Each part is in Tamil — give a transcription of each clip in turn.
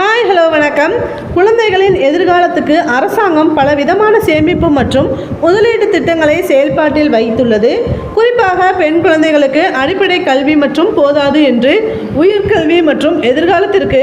ஹாய் ஹலோ வணக்கம். குழந்தைகளின் எதிர்காலத்துக்கு அரசாங்கம் பலவிதமான சேமிப்பு மற்றும் முதலீட்டு திட்டங்களை செயல்பாட்டில் வைத்துள்ளது. குறிப்பாக பெண் குழந்தைகளுக்கு அடிப்படை கல்வி மற்றும் போதாது என்று உயர்கல்வி மற்றும் எதிர்காலத்திற்கு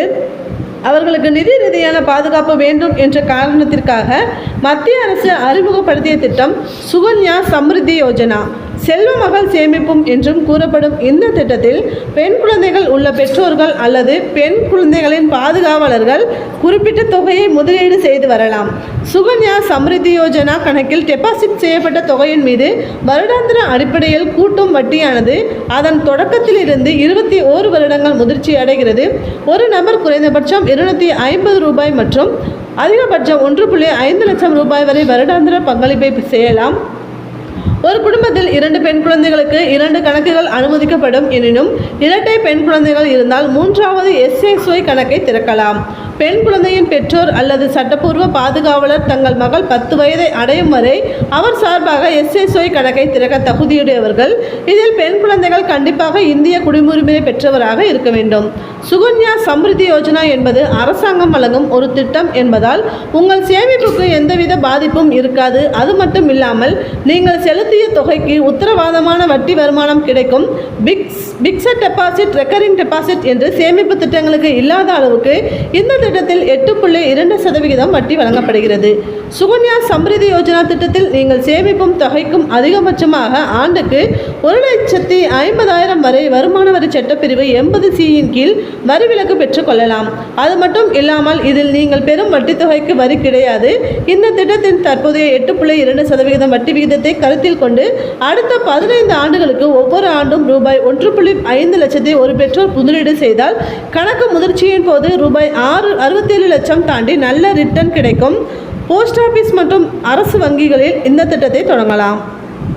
அவர்களுக்கு நிதி ரீதியான பாதுகாப்பு வேண்டும் என்ற காரணத்திற்காக மத்திய அரசு அறிமுகப்படுத்திய திட்டம் சுகன்யா சம்ரித்தி யோஜனா, செல்வ மகள் சேமிப்பும் என்றும் கூறப்படும் இந்த திட்டத்தில் பெண் குழந்தைகள் உள்ள பெற்றோர்கள் அல்லது பெண் குழந்தைகளின் பாதுகாவலர்கள் குறிப்பிட்ட தொகையை முதலீடு செய்து வரலாம். சுகன்யா சம்ரித்தி யோஜனா கணக்கில் டெபாசிட் செய்யப்பட்ட தொகையின் மீது வருடாந்திர அடிப்படையில் கூட்டும் வட்டியானது அதன் தொடக்கத்தில் இருந்து 21 வருடங்கள் முதிர்ச்சி அடைகிறது. ஒரு நபர் குறைந்தபட்சம் ரூபாய் $250 மற்றும் அதிகபட்சம் 1.5 லட்சம் ரூபாய் வரை வருடாந்திர பங்களிப்பை செய்யலாம். ஒரு குடும்பத்தில் 2 பெண் குழந்தைகளுக்கு 2 கணக்குகள் அனுமதிக்கப்படும். எனினும் இரட்டை பெண் குழந்தைகள் இருந்தால் 3வது SSY கணக்கை திறக்கலாம். பெண் குழந்தையின் பெற்றோர் அல்லது சட்டப்பூர்வ பாதுகாவலர் தங்கள் மகள் 10 வயதை அடையும் வரை அவர் சார்பாக SSY கணக்கை திறக்க தகுதியுடையவர்கள். இதில் பெண் குழந்தைகள் கண்டிப்பாக இந்திய குடியுரிமை பெற்றவராக இருக்க வேண்டும். சுகன்யா சம்ரித்தி யோஜனா என்பது அரசாங்கம் வழங்கும் ஒரு திட்டம் என்பதால் உங்கள் சேமிப்புக்கு எந்தவித பாதிப்பும் இருக்காது. அது மட்டும் இல்லாமல் நீங்கள் செலுத்திய தொகைக்கு உத்தரவாதமான வட்டி வருமானம் கிடைக்கும். பிக்ஸட் டெபாசிட், ரெக்கரிங் டெபாசிட் என்று சேமிப்பு திட்டங்களுக்கு இல்லாத அளவுக்கு இந்த திட்டத்தில் 8.2% வட்டி வழங்கப்படுகிறது. சுகன்யா சம்ரித்தி யோஜனா திட்டத்தில் நீங்கள் சேமிப்பும் தொகைக்கும் அதிகபட்சமாக ஆண்டுக்கு 1,50,000 வரை வருமான வரி சட்டப்பிரிவு 80C கீழ் வரி விலக்கு பெற்றுக்கொள்ளலாம். அது மட்டும் இல்லாமல் இதில் நீங்கள் பெறும் வட்டி தொகைக்கு வரி கிடையாது. இந்த திட்டத்தின் தற்போதைய 8.2% வட்டி விகிதத்தை கருத்தில் கொண்டு அடுத்த 15 ஆண்டுகளுக்கு ஒவ்வொரு ஆண்டும் ரூபாய் 1.5 லட்சத்தை ஒரு பெற்றோர் முதலீடு செய்தால் கணக்கு முதிர்ச்சியின் போது ரூபாய் 67 லட்சம் தாண்டி நல்ல ரிட்டர்ன் கிடைக்கும். போஸ்ட் ஆபீஸ் மற்றும் அரசு வங்கிகளில் இந்த திட்டத்தை தொடங்கலாம்.